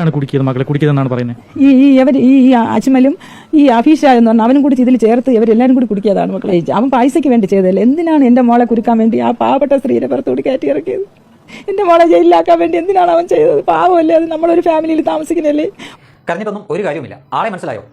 ആരാണ് കുടിക്കിയത് മകളെ കുടിക്കിയതെന്നാണ് പറയുന്നത്? ഈ അജ്മലും ഈ അഫീഷ എന്ന് പറഞ്ഞാൽ അവനും കൂടി ഇതിൽ ചേർത്ത് ഇവരെല്ലാവരും കൂടി കുടിക്കിയതാണ് മക്കളെ. അവൻ പൈസയ്ക്ക് വേണ്ടി ചെയ്തതല്ലേ. എന്തിനാണ് എൻ്റെ മോളെ കുരുക്കാൻ വേണ്ടി ആ പാവപ്പെട്ട സ്ത്രീയുടെ പുറത്തോട് കയറ്റി ഇറക്കിയത്? എൻ്റെ മോളെ ജയിലിലാക്കാൻ വേണ്ടി എന്തിനാണ് അവൻ ചെയ്തത്? പാവമല്ലേ, അത് നമ്മളൊരു ഫാമിലിയിൽ താമസിക്കുന്നല്ലേ. കരഞ്ഞിട്ടൊന്നും ഒരു കാര്യമില്ല. ആളെ മനസ്സിലായോ?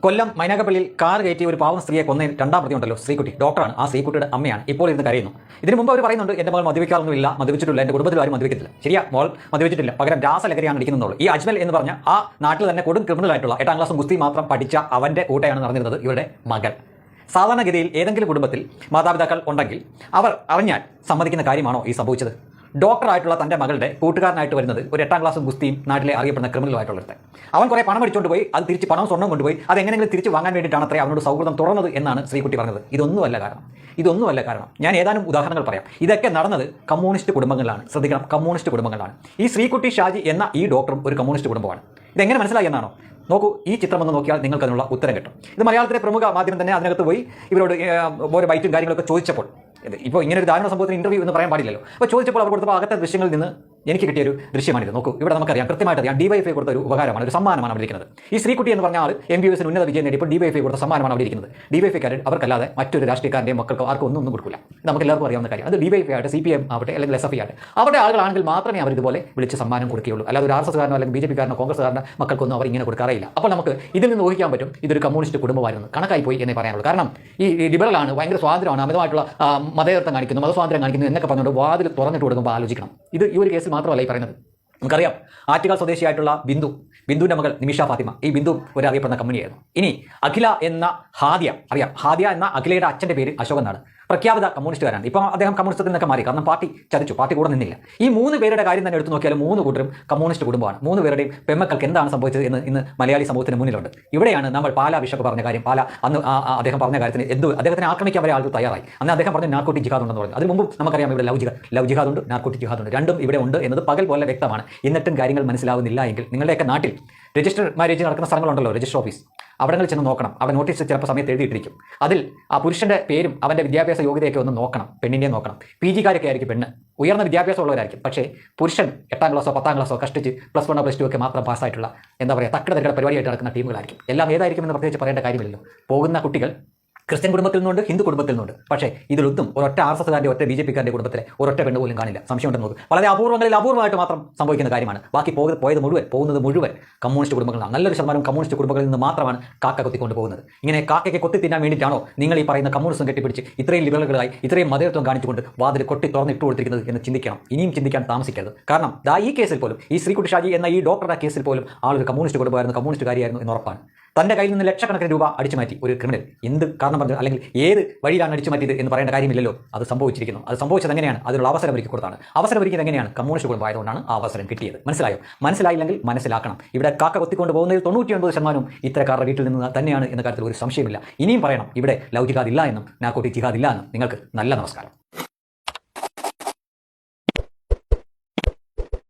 കൊല്ലം മൈനാഗപ്പള്ളിയിൽ കാർ കയറ്റി ഒരു പാവം സ്ത്രീയെ കൊന്ന രണ്ടാം പ്രതി ഉണ്ടല്ലോ, ശ്രീകുട്ടി, ഡോക്ടറാണ്. ആ ശ്രീകുട്ടിയുടെ അമ്മയാണ് ഇപ്പോൾ ഇരുന്ന് കരയുന്നു. ഇതിന് മുമ്പ് അവർ പറയുന്നുണ്ട് എൻ്റെ മകൾ മദ്യപിക്കാറൊന്നുമില്ല, മദ്യപിച്ചിട്ടില്ല, എൻ്റെ കുടുംബത്തിൽ ആരും മദ്യപിക്കത്തില്ല. ശരിയാ, മോൾ മദ്യപിച്ചിട്ടില്ല, പകരം രാസലഹരിയാണ് അടിക്കുന്നുള്ളൂ. ഈ അജ്മൽ എന്ന് പറഞ്ഞ ആ നാട്ടിൽ തന്നെ കൊടും ക്രിമിനൽ ആയിട്ടുള്ള 8ാം ക്ലാസ് ഗുസ്തി മാത്രം പഠിച്ച അവൻ്റെ കൂട്ടയാണ് നടന്നിരുന്നത് ഇവരുടെ മകൾ. സാധാരണഗതിയിൽ ഏതെങ്കിലും കുടുംബത്തിൽ മാതാപിതാക്കൾ ഉണ്ടെങ്കിൽ അവർ അറിഞ്ഞാൽ സമ്മതിക്കുന്ന കാര്യമാണോ ഈ സംഭവിച്ചത്? ഡോക്ടറായിട്ടുള്ള തൻ്റെ മകളുടെ കൂട്ടുകാരനായിട്ട് വരുന്നത് ഒരു 8ാം ക്ലാസ് ഗുസ്തിയും നാട്ടിലെ അറിയപ്പെടുന്ന ക്രിമിനലുമായിട്ടുള്ളത്. അവൻ കുറേ പണം അടിച്ചുകൊണ്ട് പോയി, അത് തിരിച്ച് പണം സ്വർണ്ണം കൊണ്ടുപോയി അത് എങ്ങനെയെങ്കിലും തിരിച്ച് വാങ്ങാൻ വേണ്ടിയിട്ടാണ് അത്രേ അവനോട് സൗഹൃദം തുറന്നത് എന്നാണ് ശ്രീകുട്ടി പറഞ്ഞത്. ഇതൊന്നുമല്ല കാരണം. ഞാൻ ഏതാനും ഉദാഹരണങ്ങൾ പറയാം. ഇതൊക്കെ നടന്നത് കമ്മ്യൂണിസ്റ്റ് കുടുംബങ്ങളിലാണ്. ശ്രദ്ധിക്കണം, കമ്മ്യൂണിസ്റ്റ് കുടുംബങ്ങളിലാണ്. ഈ ശ്രീകുട്ടി ഷാജി എന്ന ഈ ഡോക്ടറും ഒരു കമ്മ്യൂണിസ്റ്റ് കുടുംബമാണ്. ഇതെങ്ങനെ മനസ്സിലായി എന്നാണോ? നോക്കൂ, ഈ ചിത്രം ഒന്ന് നോക്കിയാൽ നിങ്ങൾക്ക് അതിനുള്ള ഉത്തരം കിട്ടും. ഇത് മലയാളത്തിലെ പ്രമുഖ മാധ്യമം തന്നെ അതിനകത്ത് പോയി ഇവരോട് ഓരോ ബൈറ്റും കാര്യങ്ങളൊക്കെ ചോദിച്ചപ്പോൾ, ഇപ്പോൾ ഇങ്ങനെ ഒരു ദാരുണ സംഭവത്തിന് ഇന്റർവ്യൂ എന്ന് പറയാൻ പാടില്ലല്ലോ. അപ്പോൾ ചോദിച്ചപ്പോൾ അവർ കൊടുത്തപ്പോൾ അകത്തെ ദൃശ്യങ്ങളിൽ നിന്ന് എനിക്ക് കിട്ടിയൊരു ദൃശ്യമാണിത്. നോക്കൂ, ഇവിടെ നമുക്കറിയാം, കൃത്യമായിട്ട് അറിയാം, DYFI കൊടുത്ത ഒരു ഉപകാരമാണ്, ഒരു സമ്മാനമാണ് അവിടെ ഇരിക്കുന്നത്. ഈ ശ്രീകുട്ടി എന്ന് പറഞ്ഞ ആൾ MBBS ഉന്നത വിജയം നേടിയപ്പോൾ DYFI കൊടുത്ത സമ്മാനമാണ് അവിടെ ഇരിക്കുന്നത്. DYFI അവർക്കല്ലാതെ മറ്റൊരു രാഷ്ട്രീയക്കാരൻ്റെയും മക്കൾക്കോ ആർക്കും ഒന്നും കൊടുക്കില്ല. നമുക്ക് എല്ലാവർക്കും അറിയാവുന്ന കാര്യം. അത് DYFI ആയിട്ട് CPM ആവട്ടെ അല്ലെങ്കിൽ SFI ആവട്ടെ, അവരുടെ ആളുകളാണെങ്കിൽ മാത്രമേ അവർ ഇതുപോലെ വിളിച്ച് സമ്മാനം കൊടുക്കുകയുള്ളൂ. അല്ലാതെ ഒരു RSS കാരനോ അല്ലെങ്കിൽ BJP കാരനോ കോൺഗ്രസ്സുകാരനോ മക്കൾക്കൊന്നും അവർ ഇങ്ങനെ കൊടുക്കാറില്ല. അപ്പോൾ നമുക്ക് ഇതിൽ നിന്ന് ഊഹിക്കാൻ പറ്റും ഇതൊരു കമ്മ്യൂണിസ്റ്റ് കുടുംബമായിരുന്നു. കണക്കായി പോയി എന്നേ പറയാനുള്ളൂ. കാരണം ഈ ലിബറലാണ്, ഭയങ്കര സ്വാതന്ത്ര്യമാണ്, അമിതമായിട്ടുള്ള മതേതരത്വം കാണിക്കുന്നു, മതസ്വാതന്ത്ര്യം കാണിക്കുന്നു എന്നൊക്കെ പറഞ്ഞുകൊണ്ട് വാതിൽ തുറന്നിട്ട് കൊടുക്കുമ്പോൾ ആലോചിക്കണം. ഇത് ഈ ഒരു കേസിൽ മാത്രമല്ല ഈ പറയുന്നത്. നമുക്കറിയാം, ആറ്റുകാൽ സ്വദേശിയായിട്ടുള്ള ബിന്ദുവിൻ്റെ മകൾ നിമിഷ ഫാത്തിമ, ഈ ബിന്ദു ഒരു അറിയപ്പെടുന്ന കമ്പനിയായിരുന്നു. ഇനി അഖില എന്ന ഹാദിയ, അറിയാം, ഹാദിയ എന്ന അഖിലയുടെ അച്ഛൻ്റെ പേര് അശോക് എന്നാണ്. പ്രഖ്യാപിത കമ്മ്യൂണിസ്റ്റുകാരാണ്. ഇപ്പം അദ്ദേഹം കമ്മ്യൂണിസ്റ്റത്തിൽ നിന്നൊക്കെ മാറി, കാരണം പാർട്ടി ചതിച്ചു, പാർട്ടി കൂടെ നിന്നില്ല. ഈ 3 പേരുടെ കാര്യം തന്നെ എടുത്തു നോക്കിയാൽ 3 കൂട്ടരും കമ്മ്യൂണിസ്റ്റ് കുടുംബമാണ്. 3 പേരുടെയും പെമ്മക്കൾക്ക് എന്താണ് സംഭവിച്ചത് എന്ന് ഇന്ന് മലയാളി സമൂഹത്തിന് മുന്നിലുണ്ട്. ഇവിടെയാണ് നമ്മൾ പാലാ ബിഷപ്പ് പറഞ്ഞ കാര്യം, അന്ന് അദ്ദേഹം പറഞ്ഞ കാര്യത്തിന് അദ്ദേഹത്തിനെ ആക്രമിക്കാൻ വരെ ആൾക്ക് തയ്യാറായി. അന്ന് അദ്ദേഹം പറഞ്ഞ നാർക്കോട്ടിക് ജിഹാദ് ഉണ്ടെന്ന് പറഞ്ഞു. അതിന് മുമ്പ് നമുക്കറിയാം ഇവിടെ ലവ് ജിഹാദ് ഉണ്ട്, നാർക്കോട്ടിക് ജിഹാദ് ഉണ്ട്. രണ്ടും ഇവിടെ ഉണ്ട് എന്നത് പകൽ പോലെ വ്യക്തമാണ്. എന്നിട്ടും കാര്യങ്ങൾ മനസ്സിലാവുന്നില്ല എങ്കിൽ നിങ്ങളുടെയൊക്കെ നാട്ടിൽ രജിസ്റ്റർ മാരേജ് നടക്കുന്ന സ്ഥലങ്ങളുണ്ടല്ലോ, രജിസ്റ്റർ ഓഫീസ്, അവിടങ്ങളിൽ ചെന്ന് നോക്കണം. അവിടെ നോട്ടീസ് ചിലപ്പോൾ സമയത്ത് എഴുതിയിട്ടിരിക്കും. അതിൽ ആ പുരുഷൻ്റെ പേരും അവൻ്റെ വിദ്യാഭ്യാസ യോഗ്യതയൊക്കെ ഒന്ന് നോക്കണം. പെണ്ണിൻ്റെ നോക്കണം. PG കാരൊക്കെ ആയിരിക്കും പെണ്ണ്, ഉയർന്ന വിദ്യാഭ്യാസമുള്ളവരായിരിക്കും. പക്ഷേ പുരുഷൻ 8ാം ക്ലാസ്സോ 10ാം ക്ലാസ്സോ കഷ്ടിച്ച് +1 +2 ഒക്കെ മാത്രം പാസ്സായിട്ടുള്ള എന്താ പറയുക തക്കട പരിപാടിയായിട്ട് നടക്കുന്ന ടീമുകളായിരിക്കും. എല്ലാം ഏതായിരിക്കുമെന്ന് പ്രത്യേകിച്ച് പറയേണ്ട കാര്യമില്ലല്ലോ. പോകുന്ന കുട്ടികൾ ക്രിസ്ത്യൻ കുടുംബത്തിൽ നിന്നുണ്ട്, ഹിന്ദു കുടുംബത്തിൽ നിന്നുണ്ട്. പക്ഷേ ഇതിലൊന്നും ഒരൊറ്റ RSS കാരൻ്റെ ഒറ്റ BJP കാരൻ്റെ കുടുംബത്തിലെ ഒരൊറ്റ പെണ്ണ് പോലും കാണില്ല. സംശയം ഉണ്ടെന്ന് നോക്കും. വളരെ അപൂർവമായിട്ട് മാത്രം സംഭവിക്കുന്ന കാര്യമാണ്. ബാക്കി പോകുന്നത് മുഴുവൻ കമ്മ്യൂണിസ്റ്റ് കുടുംബങ്ങളാണ്. നല്ലൊരു ശതമാനം കമ്മ്യൂണിസ്റ്റ് കുടുംബങ്ങളിൽ നിന്ന് മാത്രമാണ് കാക്ക കൊത്തിക്കൊണ്ട് പോകുന്നത്. ഇങ്ങനെ കാക്കയ്ക്ക് കൊത്തി തിന്നാൻ വേണ്ടിയിട്ടാണോ നിങ്ങൾ ഈ പറയുന്ന കമ്മ്യൂണിസം കെട്ടിപ്പിടിച്ച് ഇത്രയും ലിബറലുകളായി ഇത്രയും മതേതത്വം കാണിച്ചുകൊണ്ട് വാതിൽ കൊട്ടി തുറന്നിട്ട് കൊടുത്തിരിക്കുന്നത് എന്ന് ചിന്തിക്കണം. ഇനിയും ചിന്തിക്കാൻ താമസിക്കരുത്. കാരണം ഈ കേസിൽ പോലും, ഈ ശ്രീകുട്ടി ഷാജി എന്ന ഈ ഡോക്ടറുടെ കേസിൽ പോലും ആളൊരു കമ്മ്യൂണിസ്റ്റ് കുടുംബമായിരുന്നു, കമ്മ്യൂണിസ്റ്റുകാരിയായിരുന്നു എന്ന് ഉറപ്പാണ്. തൻ്റെ കയ്യിൽ നിന്ന് ലക്ഷക്കണക്കിന് രൂപ അടിച്ചു മാറ്റി ഒരു ക്രിമിനൽ എന്ത് കാരണം പറഞ്ഞു, അല്ലെങ്കിൽ ഏത് വഴിയിലാണ് അടിച്ചു മാറ്റിയത് എന്ന് പറയേണ്ട കാര്യമില്ലല്ലോ. അത് സംഭവിച്ചിരിക്കുന്നു. അത് സംഭവിച്ചത് എങ്ങനെയാണ്? അതിനുള്ള അവസരം ഒരുക്കി കൊടുത്താണ്. അവസരം ഒരുക്കിയത് എങ്ങനെയാണ്? കമ്മ്യൂണിസ്റ്റ് കുടുംബമായതുകൊണ്ടാണ് ആ അവസരം കിട്ടിയത്. മനസ്സിലായില്ലെങ്കിൽ മനസ്സിലാക്കണം. ഇവിടെ കാക്ക കൊത്തിക്കൊണ്ട് പോകുന്നതിൽ 99% ഇത്തരക്കാരുടെ വീട്ടിൽ നിന്ന് തന്നെയാണ് എന്ന കാര്യത്തിൽ ഒരു സംശയമില്ല. ഇനിയും പറയണം, ഇവിടെ ലവ് ജിഹാദ് ഇല്ല എന്നും നാർക്കോട്ടിക് ജിഹാദ് ഇല്ല എന്നും. നിങ്ങൾക്ക് നല്ല നമസ്കാരം.